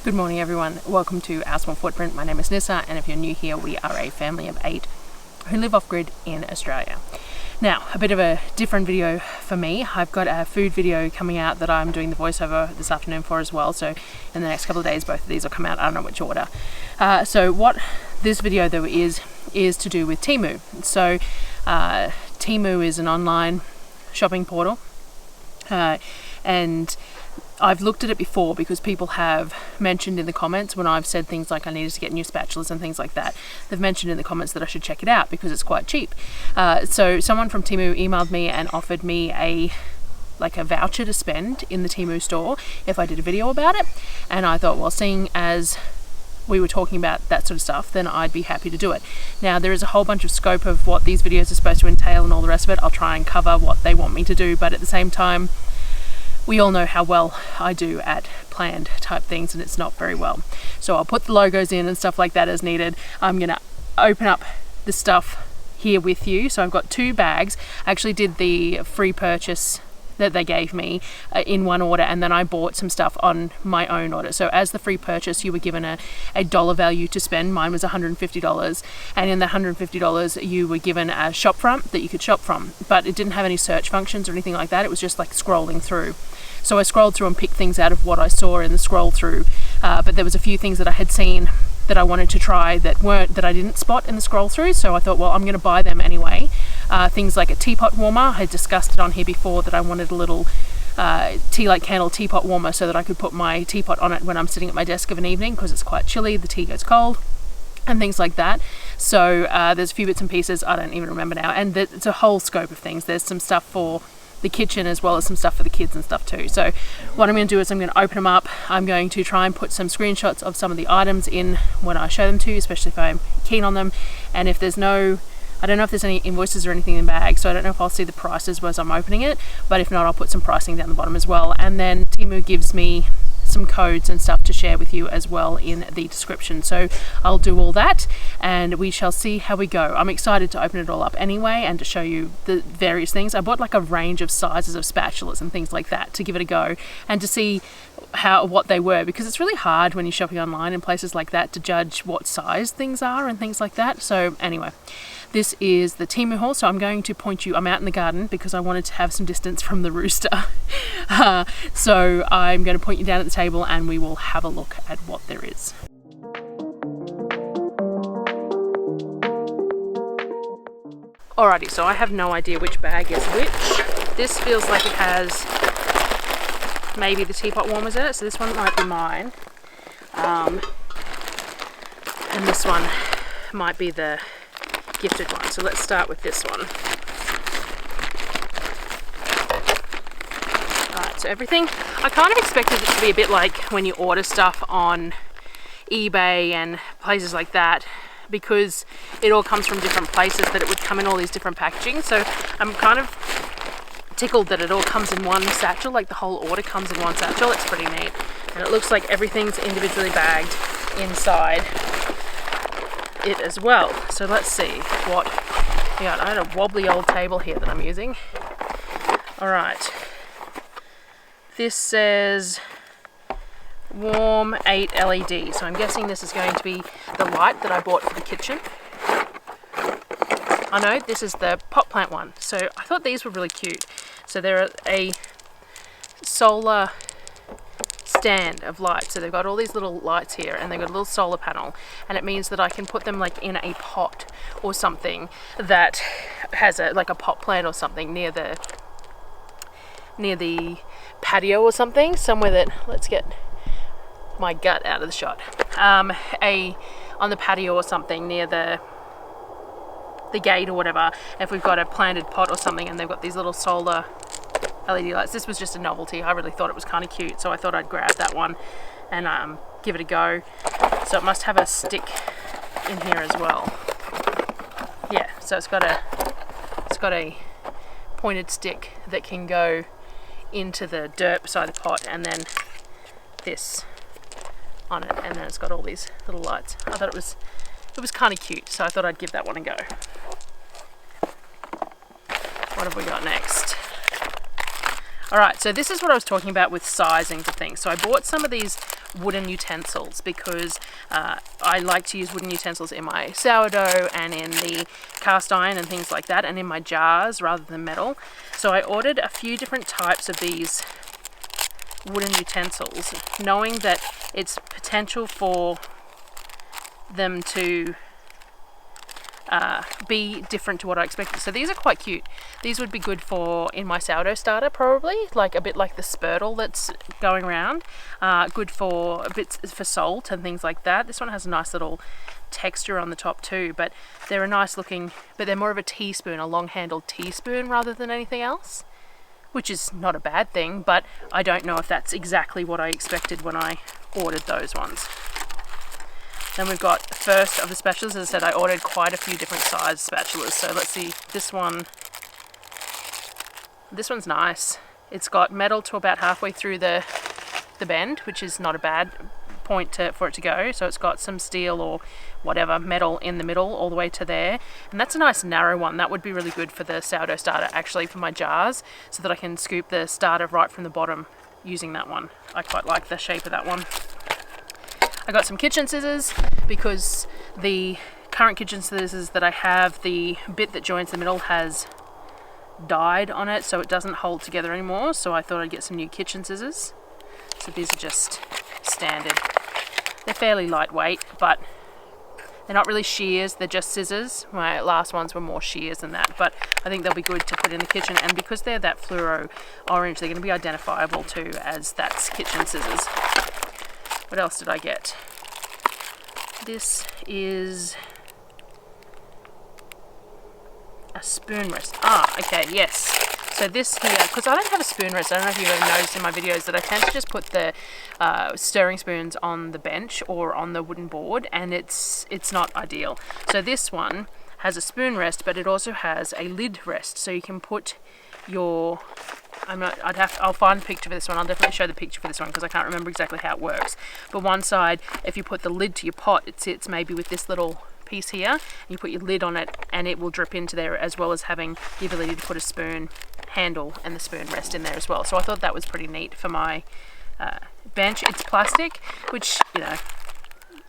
Good morning everyone, welcome to Our Small Footprint. My name is Nissa, and if you're new here, we are a family of 8 who live off-grid in Australia. Now, a bit of a different video for me. I've got a food video coming out that I'm doing the voiceover this afternoon for as well, so in the next couple of days both of these will come out. I don't know which order. So what this video though is to do with Temu. So Temu is an online shopping portal, and I've looked at it before because people have mentioned in the comments when I've said things like I needed to get new spatulas and things like that. They've mentioned in the comments that I should check it out because it's quite cheap. So someone from Temu emailed me and offered me a voucher to spend in the Temu store if I did a video about it. And I thought, well, seeing as we were talking about that sort of stuff, then I'd be happy to do it. Now, there is a whole bunch of scope of what these videos are supposed to entail and all the rest of it. I'll try and cover what they want me to do, but at the same time, we all know how well I do at planned type things, and it's not very well. So I'll put the logos in and stuff like that as needed. I'm gonna open up the stuff here with you. So I've got 2 bags. I actually did the free purchase that they gave me in one order, and then I bought some stuff on my own order. So as the free purchase, you were given a dollar value to spend. Mine was $150, and in the $150 you were given a shop front that you could shop from, but it didn't have any search functions or anything like that. It was just like scrolling through. So I scrolled through and picked things out of what I saw in the scroll through, but there was a few things that I had seen that I wanted to try that I didn't spot in the scroll through. So I thought, well, I'm going to buy them anyway. Things like a teapot warmer. I had discussed it on here before that I wanted a little tea light candle teapot warmer so that I could put my teapot on it when I'm sitting at my desk of an evening because it's quite chilly, the tea goes cold, and things like that. So there's a few bits and pieces, I don't even remember now, and it's a whole scope of things. There's some stuff for the kitchen as well as some stuff for the kids and stuff too. So what I'm going to do is I'm going to open them up. I'm going to try and put some screenshots of some of the items in when I show them to you, especially if I'm keen on them. And if there's I don't know if there's any invoices or anything in the bag, so I don't know if I'll see the prices as I'm opening it, but if not, I'll put some pricing down the bottom as well. And then Temu gives me some codes and stuff to share with you as well in the description. So I'll do all that and we shall see how we go. I'm excited to open it all up anyway and to show you the various things. I bought like a range of sizes of spatulas and things like that to give it a go and to see what they were, because it's really hard when you're shopping online in places like that to judge what size things are and things like that. So anyway, this is the Temu haul. So I'm going to point you, I'm out in the garden because I wanted to have some distance from the rooster. So I'm going to point you down at the table and we will have a look at what there is. Alrighty, so I have no idea which bag is which. This feels like it has maybe the teapot warmers in it, so this one might be mine. And this one might be the gifted one. So let's start with this one. Alright, so everything, I kind of expected it to be a bit like when you order stuff on eBay and places like that, because it all comes from different places, that it would come in all these different packaging. So I'm kind of tickled that it all comes in one satchel, like the whole order comes in one satchel. It's pretty neat, and it looks like everything's individually bagged inside it as well. So let's see what we got. I had a wobbly old table here that I'm using. All right, this says warm 8 LED, so I'm guessing this is going to be the light that I bought for the kitchen. I know this is the pot plant one, so I thought these were really cute. So they're a solar stand of lights, so they've got all these little lights here and they've got a little solar panel, and it means that I can put them like in a pot or something that has like a pot plant or something near the patio or something, somewhere that, let's get my gut out of the shot, on the patio or something near the gate or whatever, if we've got a planted pot or something and they've got these little solar LED lights. This was just a novelty. I really thought it was kind of cute, so I thought I'd grab that one and give it a go. So it must have a stick in here as well. Yeah, so it's got a pointed stick that can go into the dirt beside the pot, and then this on it, and then it's got all these little lights. I thought it was kind of cute, so I thought I'd give that one a go. What have we got next? Alright, so this is what I was talking about with sizing for things. So I bought some of these wooden utensils, because I like to use wooden utensils in my sourdough and in the cast iron and things like that, and in my jars rather than metal. So I ordered a few different types of these wooden utensils, knowing that it's potential for them to be different to what I expected. So these are quite cute. These would be good for in my sourdough starter, probably, like a bit like the Spatula that's going around. Good for bits for salt and things like that. This one has a nice little texture on the top too, but they're a nice looking, but they're more of a teaspoon, a long handled teaspoon rather than anything else, which is not a bad thing, but I don't know if that's exactly what I expected when I ordered those ones. Then we've got the first of the spatulas. As I said, I ordered quite a few different size spatulas. So let's see, this one's nice. It's got metal to about halfway through the bend, which is not a bad point for it to go. So it's got some steel or whatever metal in the middle all the way to there. And that's a nice narrow one. That would be really good for the sourdough starter, actually, for my jars, so that I can scoop the starter right from the bottom using that one. I quite like the shape of that one. I got some kitchen scissors, because the current kitchen scissors that I have, the bit that joins the middle has died on it, so it doesn't hold together anymore. So I thought I'd get some new kitchen scissors. So these are just standard. They're fairly lightweight, but they're not really shears, they're just scissors. My last ones were more shears than that, but I think they'll be good to put in the kitchen, and because they're that fluoro orange, they're going to be identifiable too as that's kitchen scissors. What else did I get? This is a spoon rest. Okay, yes. So this here, because I don't have a spoon rest, I don't know if you've ever noticed in my videos that I tend to just put the stirring spoons on the bench or on the wooden board, and it's not ideal. So this one has a spoon rest, but it also has a lid rest, so you can put your... I'll find a picture for this one. I'll definitely show the picture for this one because I can't remember exactly how it works. But one side, if you put the lid to your pot, it sits maybe with this little piece here, and you put your lid on it and it will drip into there, as well as having the ability to put a spoon handle and the spoon rest in there as well. So I thought that was pretty neat for my bench. It's plastic, which, you know,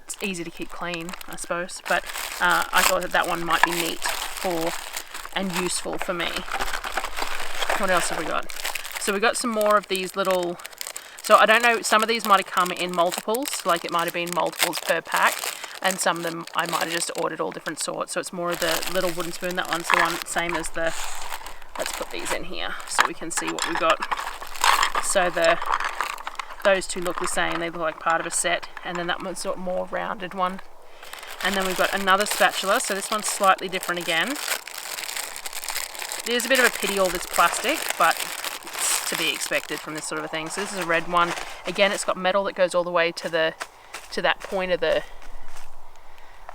it's easy to keep clean, I suppose, but I thought that one might be neat for and useful for me. What else have we got? So we got some more of these little, so I don't know, some of these might have come in multiples, like it might have been multiples per pack, and some of them I might have just ordered all different sorts. So it's more of the little wooden spoon. That one's the one same as the, let's put these in here so we can see what we got. So those two look the same, they look like part of a set, and then that one's sort of more rounded one. And then we've got another spatula, so this one's slightly different again. It is a bit of a pity all this plastic, but it's to be expected from this sort of a thing. So this is a red one. Again, it's got metal that goes all the way to that point of the,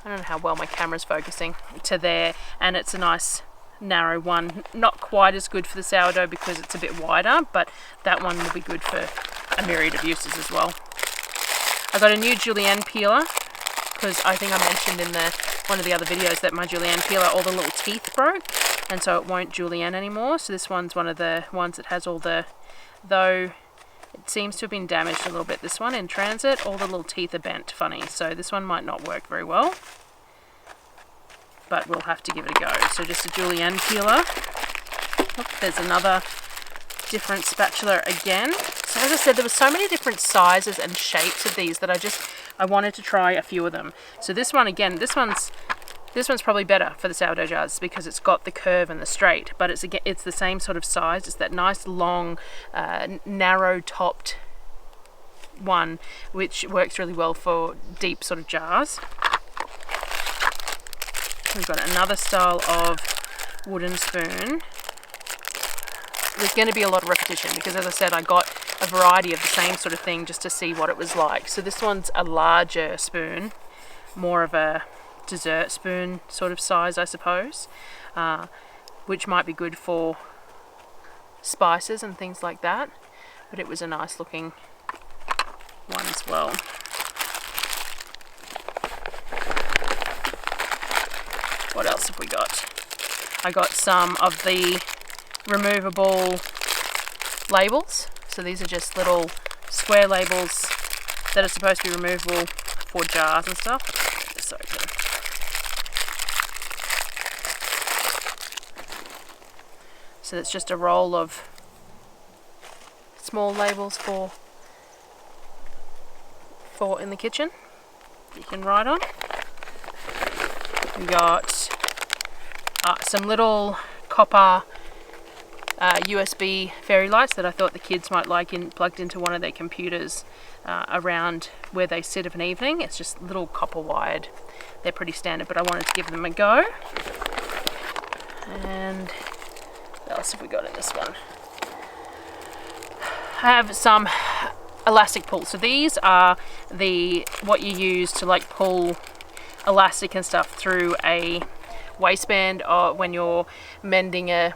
I don't know how well my camera's focusing, to there, and it's a nice narrow one. Not quite as good for the sourdough because it's a bit wider, but that one will be good for a myriad of uses as well. I got a new julienne peeler, because I think I mentioned in one of the other videos that my julienne peeler, all the little teeth broke, and so it won't julienne anymore. So this one's one of the ones that has all the, though it seems to have been damaged a little bit, this one in transit, all the little teeth are bent funny, so this one might not work very well, but we'll have to give it a go. So just a julienne peeler. Oh, there's another different spatula again. So as I said, there were so many different sizes and shapes of these that I wanted to try a few of them. So this one again, this one's probably better for the sourdough jars because it's got the curve and the straight, but it's the same sort of size. It's that nice long, narrow topped one, which works really well for deep sort of jars. We've got another style of wooden spoon. There's going to be a lot of repetition because, as I said, I got a variety of the same sort of thing just to see what it was like. So this one's a larger spoon, more of a dessert spoon sort of size, I suppose, which might be good for spices and things like that, but it was a nice looking one as well. What else have we got? I got some of the removable labels. So these are just little square labels that are supposed to be removable for jars and stuff. Get this open. So it's just a roll of small labels for in the kitchen you can write on. We got some little copper USB fairy lights that I thought the kids might like plugged into one of their computers around where they sit of an evening. It's just little copper wired. They're pretty standard, but I wanted to give them a go. And what else have we got in this one? I have some elastic pull. So these are what you use to like pull elastic and stuff through a waistband, or when you're mending let's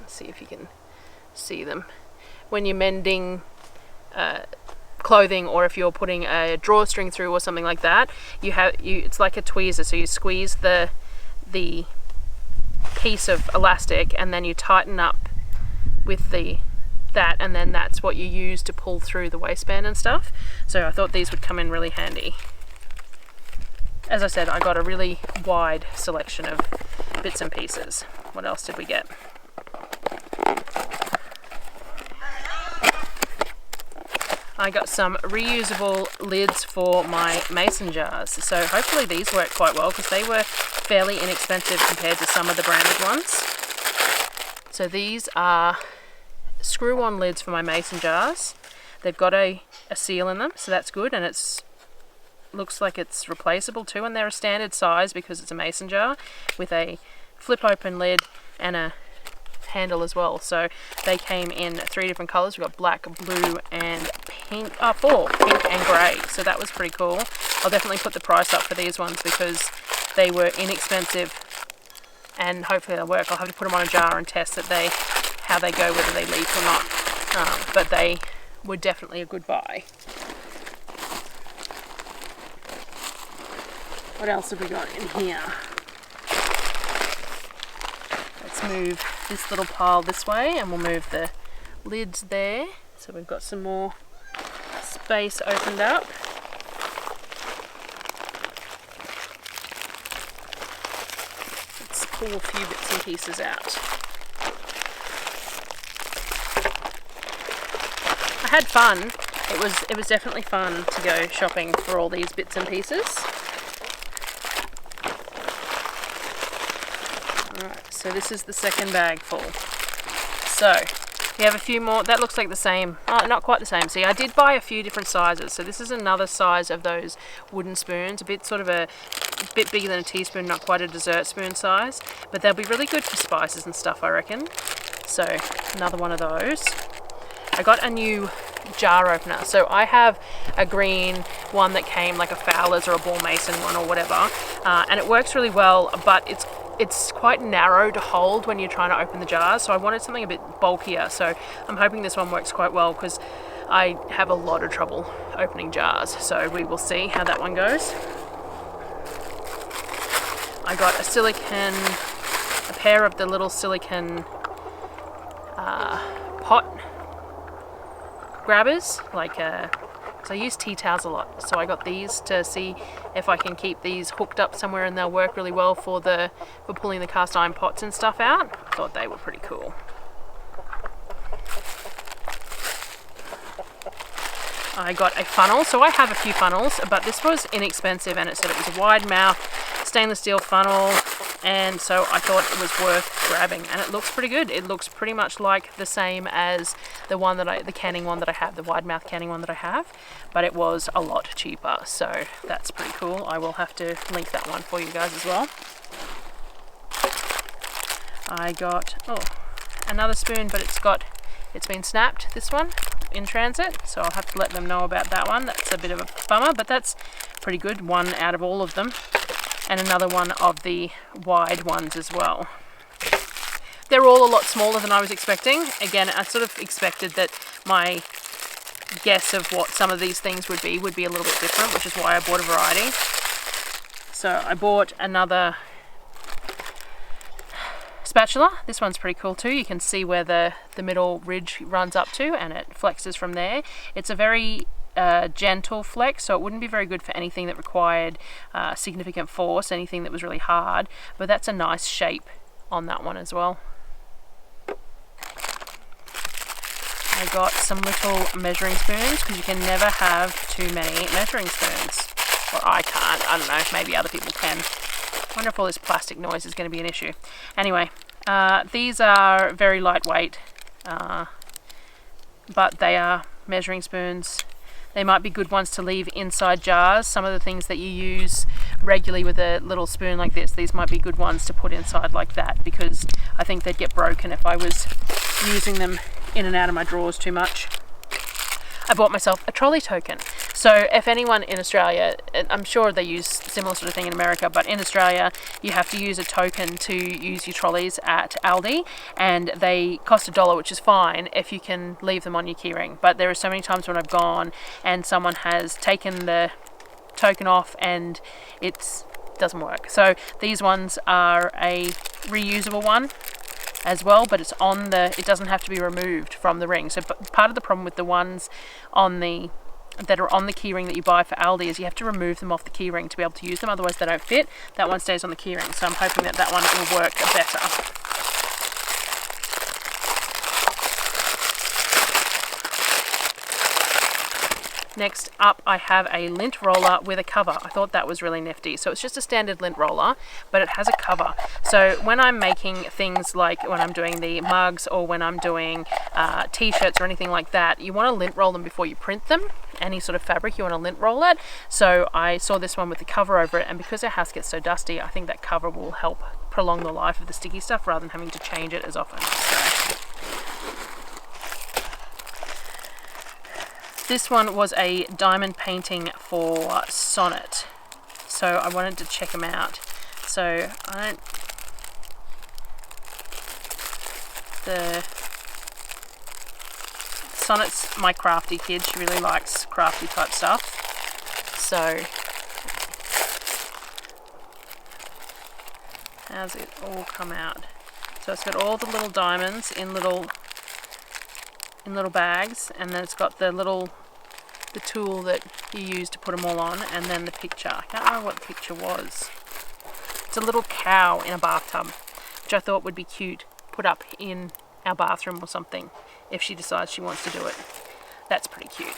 see if you can see them, when you're mending clothing, or if you're putting a drawstring through or something like that, it's like a tweezer, so you squeeze the piece of elastic and then you tighten up with that, and then that's what you use to pull through the waistband and stuff. So I thought these would come in really handy. As I said, I got a really wide selection of bits and pieces. What else did we get? I got some reusable lids for my mason jars. So hopefully these work quite well, because they were fairly inexpensive compared to some of the branded ones. So these are screw-on lids for my mason jars. They've got a seal in them, so that's good, and looks like it's replaceable too, and they're a standard size because it's a mason jar with a flip open lid and a handle as well. So they came in 3 different colors. We've got black, blue and pink, 4, pink and grey. So that was pretty cool. I'll definitely put the price up for these ones because they were inexpensive, and hopefully they'll work. I'll have to put them on a jar and test how they go, whether they leak or not. But they were definitely a good buy. What else have we got in here? Let's move this little pile this way, and we'll move the lids there. So we've got some more space opened up. Let's pull a few bits and pieces out. I had fun. It was definitely fun to go shopping for all these bits and pieces. Alright, so this is the second bag full. So we have a few more. That looks like the same. Not quite the same. See, I did buy a few different sizes. So this is another size of those wooden spoons. A bit bigger than a teaspoon, not quite a dessert spoon size. But they'll be really good for spices and stuff, I reckon. So another one of those. I got a new jar opener. So I have a green one that came like a Fowler's or a Ball Mason one or whatever. And it works really well, but it's quite narrow to hold when you're trying to open the jars, so I wanted something a bit bulkier. So I'm hoping this one works quite well, because I have a lot of trouble opening jars. So we will see how that one goes. I got a pair of the little silicone pot grabbers, so I use tea towels a lot, so I got these to see if I can keep these hooked up somewhere, and they'll work really well for pulling the cast iron pots and stuff out. Thought they were pretty cool. I got a funnel. So I have a few funnels, but this was inexpensive, and it said it was a wide mouth stainless steel funnel, and so I thought it was worth grabbing, and it looks pretty good. It looks pretty much like the same as the canning one that I have, the wide mouth canning one that I have, but it was a lot cheaper, so that's pretty cool. I will have to link that one for you guys as well. I got another spoon, but it's been snapped, this one, in transit, so I'll have to let them know about that one. That's a bit of a bummer, but that's pretty good, one out of all of them, and another one of the wide ones as well. They're all a lot smaller than I was expecting. Again, I sort of expected that my guess of what some of these things would be a little bit different, which is why I bought a variety. So I bought another spatula. This one's pretty cool too. You can see where the middle ridge runs up to, and it flexes from there. It's a very gentle flex, so it wouldn't be very good for anything that required significant force, anything that was really hard, but that's a nice shape on that one as well. I got some little measuring spoons, because you can never have too many measuring spoons. Or I can't, I don't know, maybe other people can. I wonder if all this plastic noise is going to be an issue. Anyway, these are very lightweight, but they are measuring spoons. They might be good ones to leave inside jars. Some of the things that you use regularly with a little spoon like this, these might be good ones to put inside like that, because I think they'd get broken if I was using them in and out of my drawers too much. I bought myself a trolley token. So if anyone in Australia, I'm sure they use similar sort of thing in America, but in Australia you have to use a token to use your trolleys at Aldi, and they cost $1, which is fine if you can leave them on your keyring. But there are so many times when I've gone and someone has taken the token off and it doesn't work. So these ones are a reusable one as well, but it's on the, it doesn't have to be removed from the ring. So part of the problem with the ones on the that are on the keyring that you buy for Aldi is you have to remove them off the keyring to be able to use them, otherwise they don't fit. That one stays on the keyring, so I'm hoping that that one will work better. Next up, I have a lint roller with a cover. I thought that was really nifty. So it's just a standard lint roller, but it has a cover. So when I'm making things like when I'm doing the mugs or when I'm doing t-shirts or anything like that, you want to lint roll them before you print them. Any sort of fabric, you want to lint roll it. So I saw this one with the cover over it, and because our house gets so dusty, I think that cover will help prolong the life of the sticky stuff rather than having to change it as often. So this one was a diamond painting for Sonnet, so I wanted to check them out. So Sonnet's my crafty kid. She really likes crafty type stuff. So how's it all come out? So it's got all the little diamonds in little bags, and then it's got the tool that you use to put them all on, and then the picture. I can't remember what the picture was. It's a little cow in a bathtub, which I thought would be cute, put up in our bathroom or something if she decides she wants to do it. That's pretty cute.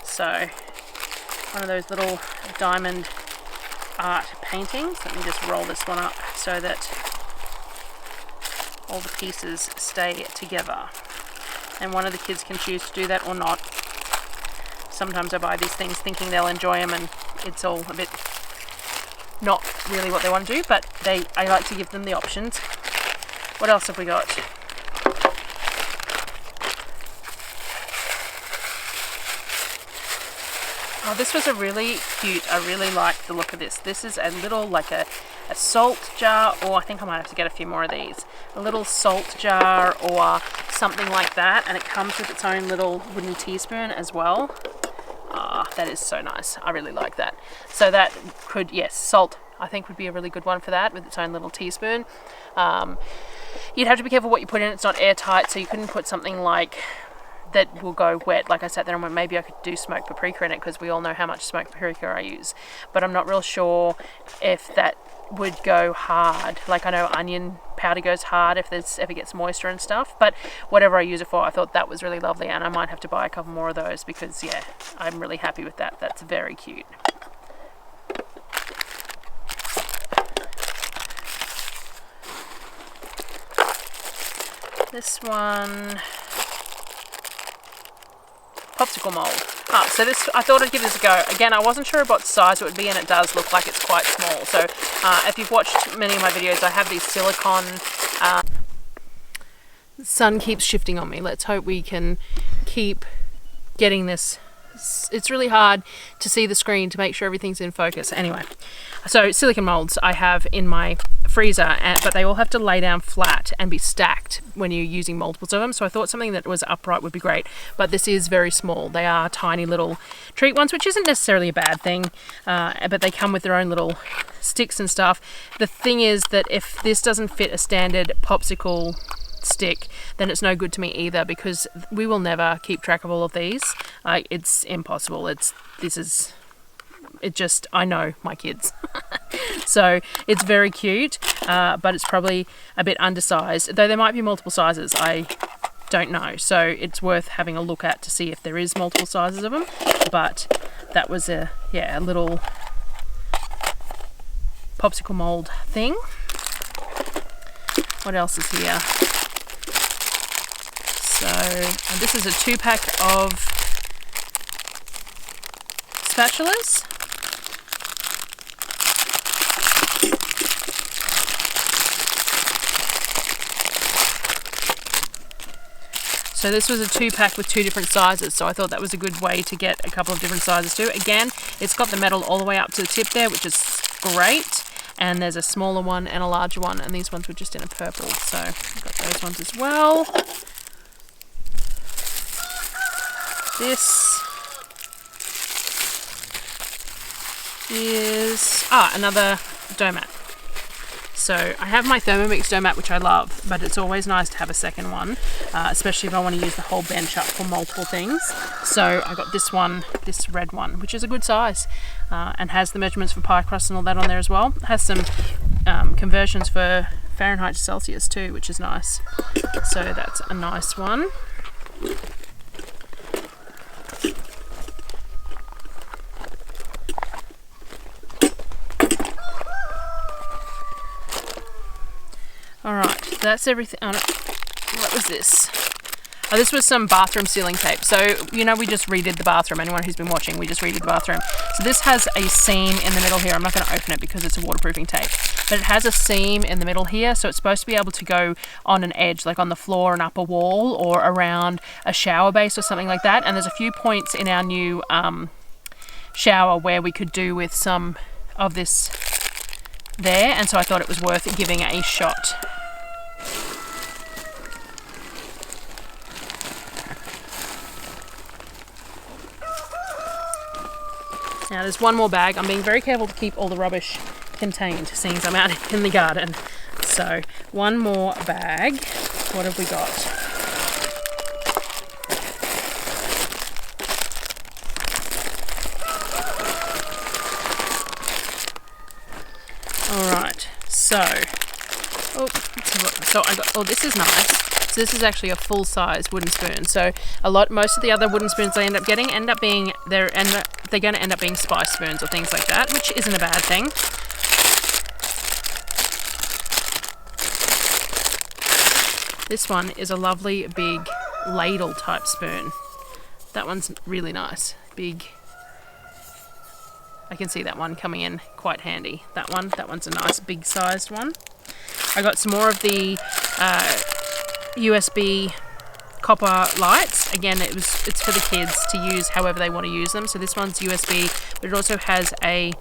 So one of those little diamond art paintings. Let me just roll this one up so that all the pieces stay together. And one of the kids can choose to do that or not. Sometimes I buy these things thinking they'll enjoy them, and it's all a bit not really what they want to do, but I like to give them the options. What else have we got? Oh, this was a really cute, I really liked the look of this. This is a little, like a salt jar, or I think I might have to get a few more of these. A little salt jar or something like that, and it comes with its own little wooden teaspoon as well. Ah, that is so nice. I really like that. So that could, yes, salt I think would be a really good one for that, with its own little teaspoon. You'd have to be careful what you put in. It's not airtight, so you couldn't put something like that will go wet. Like I sat there and went, maybe I could do smoked paprika in it, because we all know how much smoked paprika I use. But I'm not real sure if that would go hard. Like I know onion powder goes hard if it gets moisture and stuff, but whatever I use it for, I thought that was really lovely, and I might have to buy a couple more of those, because yeah, I'm really happy with that. That's very cute. This one, popsicle mold. So this, I thought I'd give this a go. Again, I wasn't sure what size it would be, and it does look like it's quite small. So if you've watched many of my videos, I have these silicone. The sun keeps shifting on me. Let's hope we can keep getting this. It's really hard to see the screen to make sure everything's in focus. Anyway, so silicone molds I have in my freezer, but they all have to lay down flat and be stacked when you're using multiples of them. So I thought something that was upright would be great, but this is very small. They are tiny little treat ones, which isn't necessarily a bad thing, but they come with their own little sticks and stuff. The thing is that if this doesn't fit a standard popsicle stick, then it's no good to me either, because we will never keep track of all of these. It's impossible. I know my kids. So it's very cute, but it's probably a bit undersized, though there might be multiple sizes. I don't know, so it's worth having a look at to see if there is multiple sizes of them. But that was a little popsicle mold thing. What else is here? So, and this is a 2-pack of spatulas. So this was a 2-pack with 2 different sizes, so I thought that was a good way to get a couple of different sizes too. Again, it's got the metal all the way up to the tip there, which is great. And there's a smaller one and a larger one, and these ones were just in a purple, so I've got those ones as well. This is another dough mat. So I have my Thermomix dough mat, which I love, but it's always nice to have a second one, especially if I want to use the whole bench up for multiple things. So I got this one, this red one, which is a good size, and has the measurements for pie crust and all that on there as well. It has some conversions for Fahrenheit to Celsius too, which is nice. So that's a nice one. Alright, that's everything. Oh, no. What was this? Oh, this was some bathroom ceiling tape. So, we just redid the bathroom. Anyone who's been watching, we just redid the bathroom. So this has a seam in the middle here. I'm not going to open it because it's a waterproofing tape. But it has a seam in the middle here, so it's supposed to be able to go on an edge, like on the floor and upper wall, or around a shower base or something like that. And there's a few points in our new shower where we could do with some of this there, and so I thought it was worth giving a shot. Now there's one more bag. I'm being very careful to keep all the rubbish contained, seeing as I'm out in the garden. So one more bag. What have we got? Alright, so I got, this is nice. So this is actually a full-size wooden spoon. So most of the other wooden spoons I end up getting they're going to end up being spice spoons or things like that, which isn't a bad thing. This one is a lovely big ladle type spoon. That one's really nice, big. I can see that one coming in quite handy. That one's a nice big sized one. I got some more of the USB copper lights. Again, it's for the kids to use however they want to use them. So this one's USB, but it also has a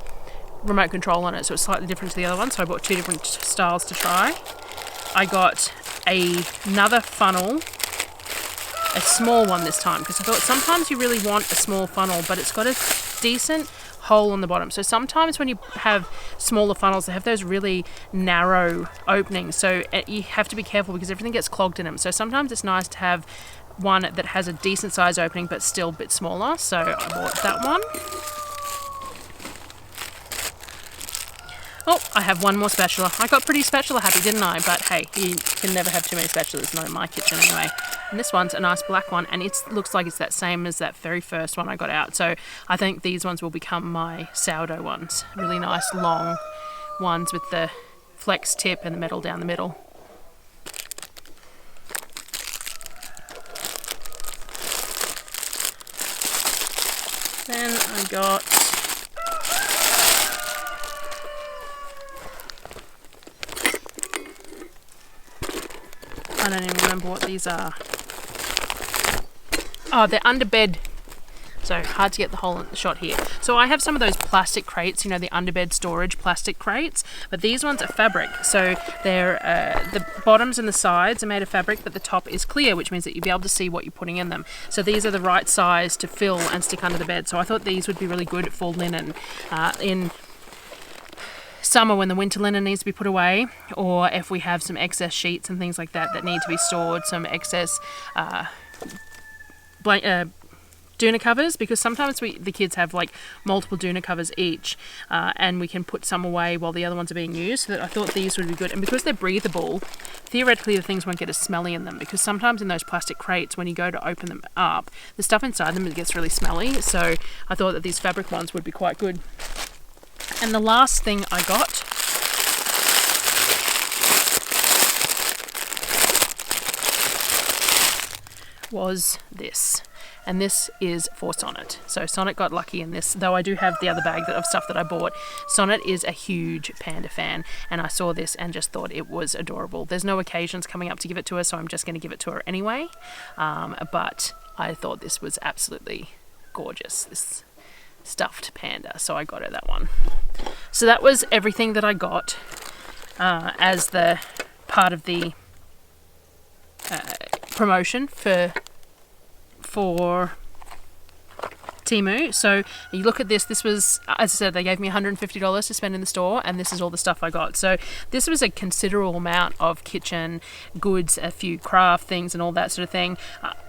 remote control on it, so it's slightly different to the other one. So I bought 2 different styles to try. I got another funnel, a small one this time, because I thought sometimes you really want a small funnel, but it's got a decent hole on the bottom. So sometimes when you have smaller funnels, they have those really narrow openings, so you have to be careful because everything gets clogged in them. So sometimes it's nice to have one that has a decent size opening but still a bit smaller. So I bought that one. Oh, I have one more spatula. I got pretty spatula happy, didn't I? But hey, you can never have too many spatulas, not in my kitchen anyway. And this one's a nice black one, and it looks like it's that same as that very first one I got out. So I think these ones will become my sourdough ones. Really nice long ones with the flex tip and the metal down the middle. Then I got I don't even remember what these are. Oh, they're under bed. So hard to get the whole shot here. So I have some of those plastic crates, the underbed storage plastic crates, but these ones are fabric. So they're the bottoms and the sides are made of fabric, but the top is clear, which means that you'll be able to see what you're putting in them. So these are the right size to fill and stick under the bed. So I thought these would be really good for linen. In summer when the winter linen needs to be put away, or if we have some excess sheets and things like that that need to be stored, some excess doona covers, because sometimes the kids have like multiple doona covers each, and we can put some away while the other ones are being used. So that I thought these would be good, and because they're breathable, theoretically the things won't get as smelly in them, because sometimes in those plastic crates when you go to open them up, the stuff inside them gets really smelly. So I thought that these fabric ones would be quite good. And the last thing I got was this. And this is for Sonnet. So Sonnet got lucky in this, though I do have the other bag of stuff that I bought. Sonnet is a huge panda fan, and I saw this and just thought it was adorable. There's no occasions coming up to give it to her, so I'm just going to give it to her anyway. But I thought this was absolutely gorgeous, this stuffed panda, so I got her that one. So that was everything that I got as the part of the promotion for Temu. So you look at this was, as I said, they gave me $150 to spend in the store, and this is all the stuff I got. So this was a considerable amount of kitchen goods, a few craft things and all that sort of thing.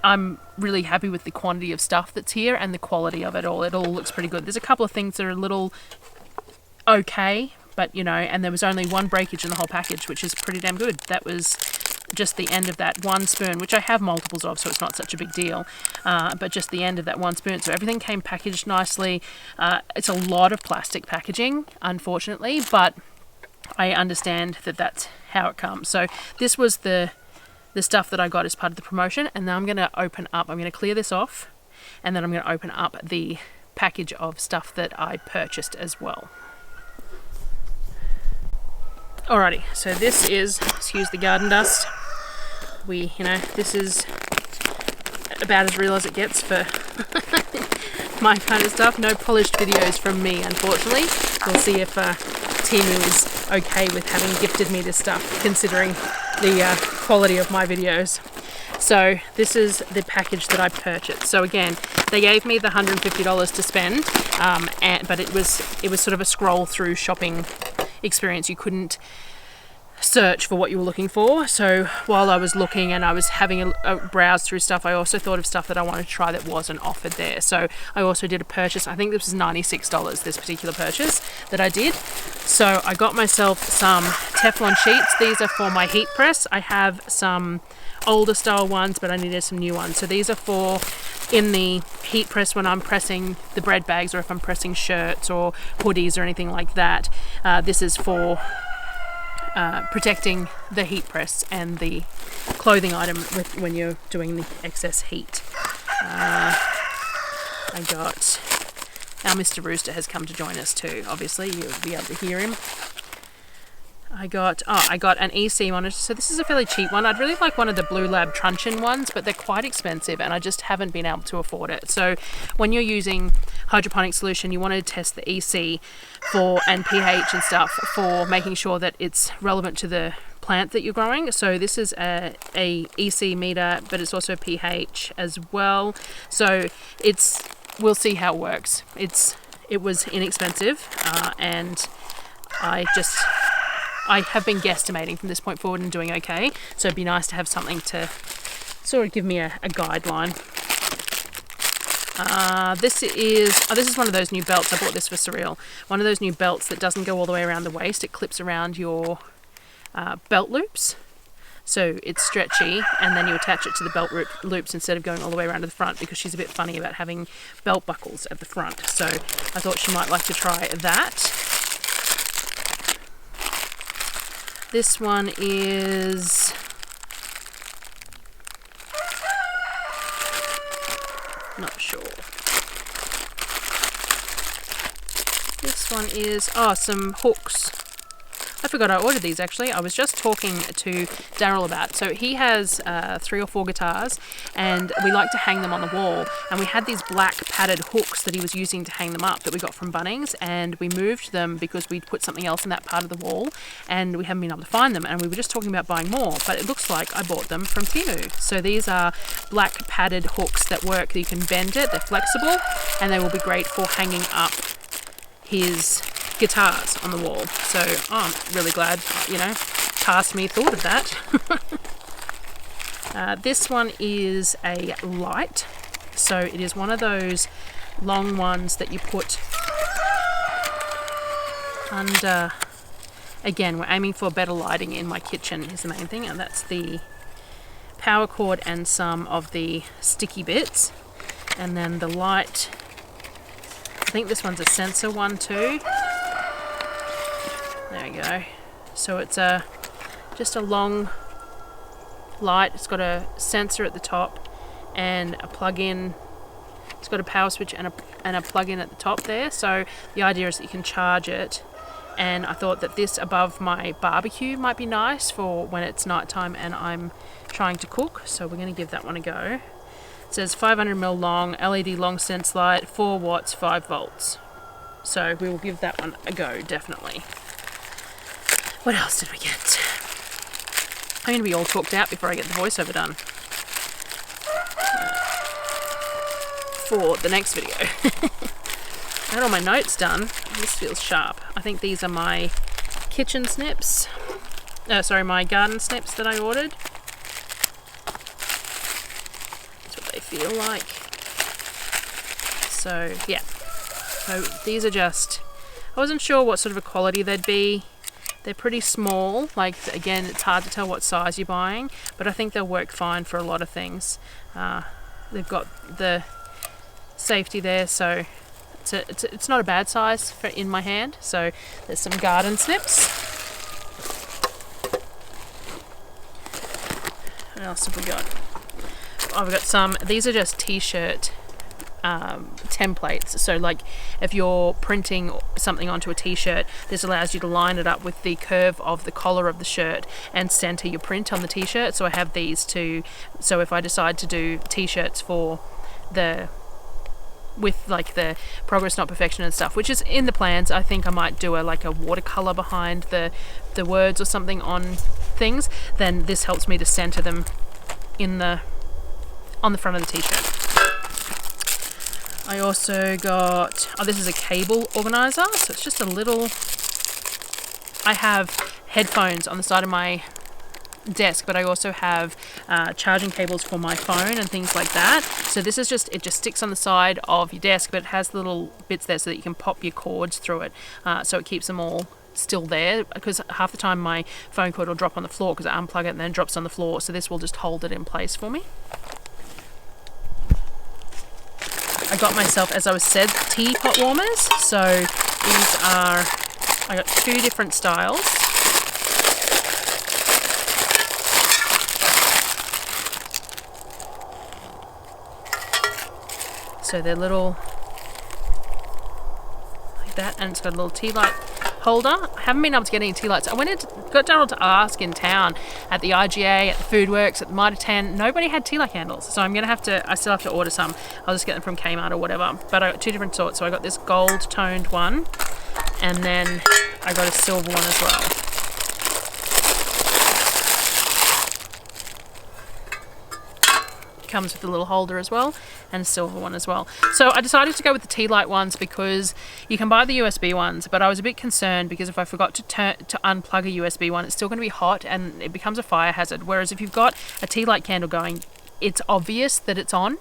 I'm really happy with the quantity of stuff that's here and the quality of it all. It all looks pretty good. There's a couple of things that are a little okay, but you know, and there was only one breakage in the whole package, which is pretty damn good. That was just the end of that one spoon, which I have multiples of, so it's not such a big deal, but just the end of that one spoon. So everything came packaged nicely. It's a lot of plastic packaging, unfortunately, but I understand that that's how it comes. So this was the stuff that I got as part of the promotion, and now I'm going to open up, I'm going to clear this off, and then I'm going to open up the package of stuff that I purchased as well. Alrighty, so this is, excuse the garden dust, this is about as real as it gets for my kind of stuff. No polished videos from me, unfortunately. We'll see if Temu is okay with having gifted me this stuff, considering the quality of my videos. So this is the package that I purchased. So again, they gave me the $150 to spend, but it was sort of a scroll through shopping experience. You couldn't search for what you were looking for. So while I was looking and I was having a browse through stuff, I also thought of stuff that I wanted to try that wasn't offered there. So I also did a purchase. I think this was $96, this particular purchase that I did. So I got myself some Teflon sheets. These are for my heat press. I have some older style ones, but I needed some new ones. So these are for in the heat press when I'm pressing the bread bags, or if I'm pressing shirts or hoodies or anything like that. This is for protecting the heat press and the clothing item when you're doing the excess heat. I got, our Mr. Rooster has come to join us too, obviously you'll be able to hear him. I got an EC monitor. So this is a fairly cheap one. I'd really like one of the Blue Lab truncheon ones, but they're quite expensive and I just haven't been able to afford it. So when you're using hydroponic solution, you want to test the EC and pH and stuff for making sure that it's relevant to the plant that you're growing. So this is a EC meter, but it's also pH as well. So we'll see how it works. It was inexpensive, and I have been guesstimating from this point forward and doing okay. So it'd be nice to have something to sort of give me a guideline. This is one of those new belts. I bought this for Surreal. One of those new belts that doesn't go all the way around the waist. It clips around your belt loops. So it's stretchy, and then you attach it to the belt loops instead of going all the way around to the front, because she's a bit funny about having belt buckles at the front. So I thought she might like to try that. This one is not sure. This one is some hooks. I forgot I ordered these actually. I was just talking to Daryl about it. So he has 3 or 4 guitars, and we like to hang them on the wall. And we had these black padded hooks that he was using to hang them up that we got from Bunnings, and we moved them because we'd put something else in that part of the wall, and we haven't been able to find them. And we were just talking about buying more, but it looks like I bought them from Temu. So these are black padded hooks that work. You can bend it. They're flexible, and they will be great for hanging up his guitars on the wall. So I'm really glad, you know, Task Me thought of that. This one is a light. So it is one of those long ones that you put under. Again, we're aiming for better lighting in my kitchen is the main thing, and that's the power cord and some of the sticky bits. And then the light, I think this one's a sensor one too. There we go. So it's just a long light. It's got a sensor at the top and a plug-in. It's got a power switch and a plug-in at the top there. So the idea is that you can charge it. And I thought that this above my barbecue might be nice for when it's nighttime and I'm trying to cook. So we're going to give that one a go. It says 500ml long, LED long sense light, 4 watts, 5 volts. So we will give that one a go, definitely. What else did we get? I'm going to be all talked out before I get the voiceover done for the next video. I had all my notes done. This feels sharp. I think these are my kitchen snips. My garden snips that I ordered. That's what they feel like. So, yeah. So these are just, I wasn't sure what sort of a quality they'd be. They're pretty small. Like, again, it's hard to tell what size you're buying, but I think they'll work fine for a lot of things. They've got the safety there, so it's not a bad size for in my hand. So there's some garden snips. What else have we got? I've got some, these are just t-shirt templates. So like if you're printing something onto a t-shirt, this allows you to line it up with the curve of the collar of the shirt and center your print on the t-shirt. So I have these two, so if I decide to do t-shirts for with like the progress not perfection and stuff, which is in the plans, I think I might do like a watercolor behind the words or something on things, then this helps me to center them on the front of the t-shirt. I also got, this is a cable organizer, so it's just a little, I have headphones on the side of my desk, but I also have charging cables for my phone and things like that. So this is just, it just sticks on the side of your desk, but it has little bits there so that you can pop your cords through it, so it keeps them all still there, because half the time my phone cord will drop on the floor because I unplug it and then it drops on the floor, so this will just hold it in place for me. I got myself, as I said, teapot warmers. So these are, I got 2 different styles. So they're little, like that, and it's got a little tea light holder. I haven't been able to get any tea lights. I got down to ask in town at the IGA, at the Food Works, at the Mitre 10. Nobody had tea light candles, so I still have to order some. I'll just get them from Kmart or whatever. But I got 2 different sorts. So I got this gold toned one, and then I got a silver one as well. Comes with a little holder as well, and a silver one as well. So I decided to go with the tea light ones because you can buy the USB ones, but I was a bit concerned because if I forgot to unplug a USB one, it's still going to be hot and it becomes a fire hazard. Whereas if you've got a tea light candle going, it's obvious that it's on,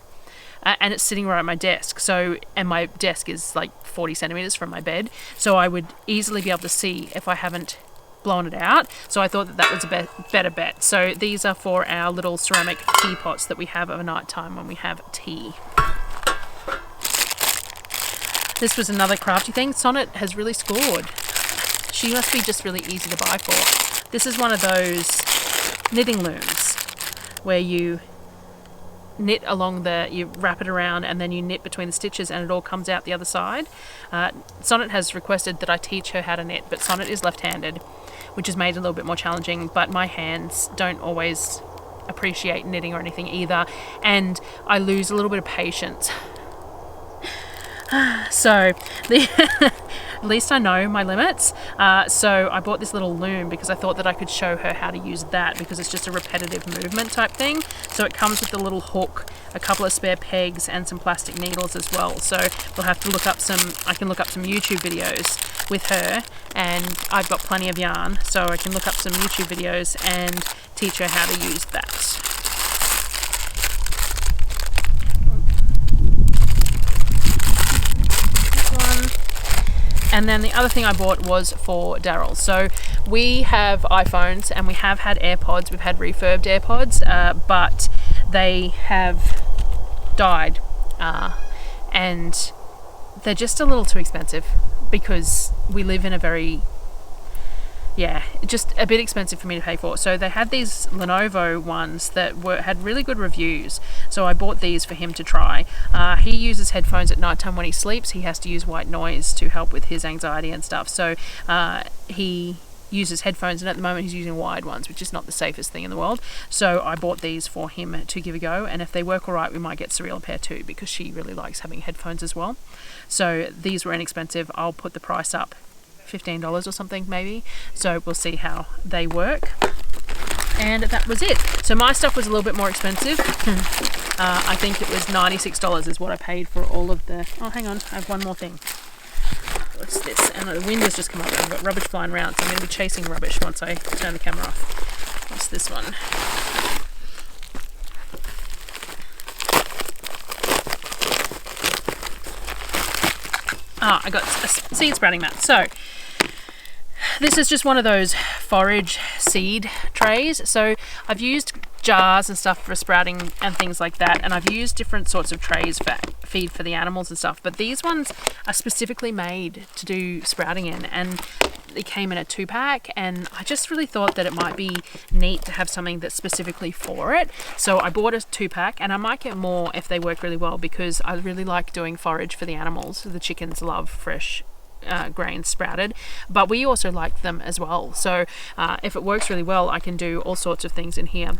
and it's sitting right at my desk. So, and my desk is like 40 centimeters from my bed, so I would easily be able to see if I haven't blown it out. So I thought that was a better bet. So these are for our little ceramic teapots that we have at night time when we have tea. This was another crafty thing. Sonnet has really scored. She must be just really easy to buy for. This is one of those knitting looms where you knit along you wrap it around and then you knit between the stitches and it all comes out the other side. Sonnet has requested that I teach her how to knit, but Sonnet is left-handed, which has made it a little bit more challenging, but my hands don't always appreciate knitting or anything either, and I lose a little bit of patience. So at least I know my limits. So I bought this little loom because I thought that I could show her how to use that, because it's just a repetitive movement type thing. So it comes with the little hook, a couple of spare pegs, and some plastic needles as well. So we'll have to look up I can look up some YouTube videos with her, and I've got plenty of yarn, so I can look up some YouTube videos and teach her how to use that. And then the other thing I bought was for Daryl. So we have iPhones and we have had AirPods. We've had refurbed AirPods, but they have died, and they're just a little too expensive because we live in a very, just a bit expensive for me to pay for. So they had these Lenovo ones that had really good reviews. So I bought these for him to try. He uses headphones at nighttime when he sleeps. He has to use white noise to help with his anxiety and stuff. So he uses headphones, and at the moment he's using wired ones, which is not the safest thing in the world. So I bought these for him to give a go, and if they work all right, we might get Cyril a pair too, because she really likes having headphones as well. So these were inexpensive. I'll put the price up $15 or something maybe, so we'll see how they work. And that was it. So my stuff was a little bit more expensive. I think it was $96 is what I paid for all of the... Oh, hang on, I have one more thing. What's this? And the wind has just come up. I've got rubbish flying around, so I'm going to be chasing rubbish once I turn the camera off. What's this one? I got a seed sprouting mat. So this is just one of those forage seed trays. So I've used jars and stuff for sprouting and things like that, and I've used different sorts of trays for feed for the animals and stuff, but these ones are specifically made to do sprouting in, and they came in a 2-pack, and I just really thought that it might be neat to have something that's specifically for it. So I bought a 2-pack, and I might get more if they work really well, because I really like doing forage for the animals. The chickens love fresh grains sprouted, but we also like them as well. So if it works really well, I can do all sorts of things in here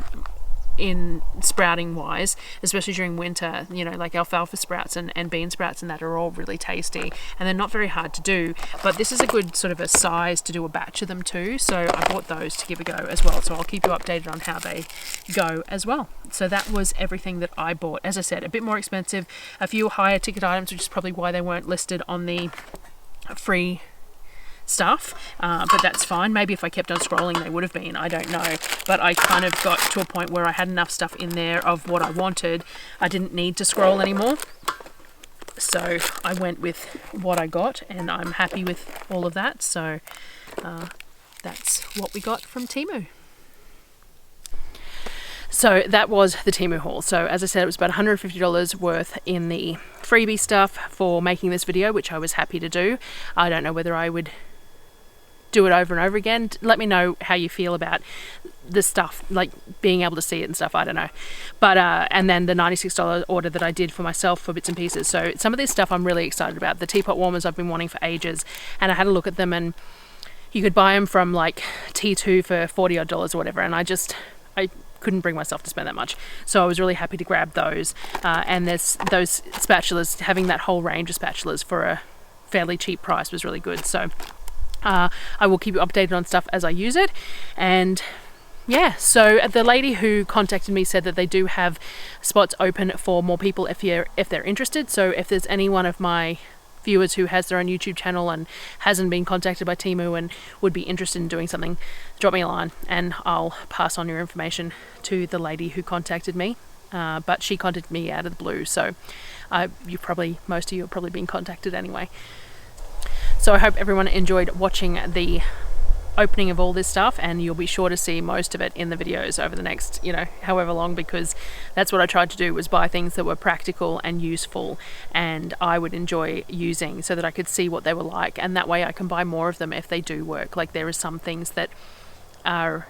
in sprouting wise, especially during winter. You know, like alfalfa sprouts and bean sprouts, and that are all really tasty, and they're not very hard to do, but this is a good sort of a size to do a batch of them too. So I bought those to give a go as well, so I'll keep you updated on how they go as well. So that was everything that I bought. As I said, a bit more expensive, a few higher ticket items, which is probably why they weren't listed on the free stuff, but that's fine. Maybe if I kept on scrolling they would have been, I don't know, but I kind of got to a point where I had enough stuff in there of what I wanted. I didn't need to scroll anymore, so I went with what I got, and I'm happy with all of that. So that's what we got from Temu. So that was the Temu haul. So as I said, it was about $150 worth in the freebie stuff for making this video, which I was happy to do. I don't know whether I would do it over and over again. Let me know how you feel about the stuff, like being able to see it and stuff. I don't know. But and then the $96 order that I did for myself for bits and pieces. So some of this stuff I'm really excited about. The teapot warmers I've been wanting for ages, and I had a look at them, and you could buy them from like T2 for $40 odd or whatever, and I couldn't bring myself to spend that much, so I was really happy to grab those. And there's those spatulas, having that whole range of spatulas for a fairly cheap price was really good. So I will keep you updated on stuff as I use it. And yeah, so the lady who contacted me said that they do have spots open for more people if they're interested. So if there's any one of my viewers who has their own YouTube channel and hasn't been contacted by Temu and would be interested in doing something, drop me a line and I'll pass on your information to the lady who contacted me. But she contacted me out of the blue, so most of you have probably been contacted anyway. So I hope everyone enjoyed watching the opening of all this stuff, and you'll be sure to see most of it in the videos over the next, however long, because that's what I tried to do, was buy things that were practical and useful and I would enjoy using, so that I could see what they were like, and that way I can buy more of them if they do work. Like, there are some things that are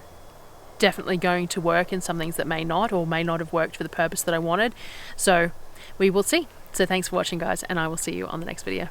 definitely going to work and some things that may not, or may not have worked for the purpose that I wanted. So we will see. So thanks for watching, guys, and I will see you on the next video.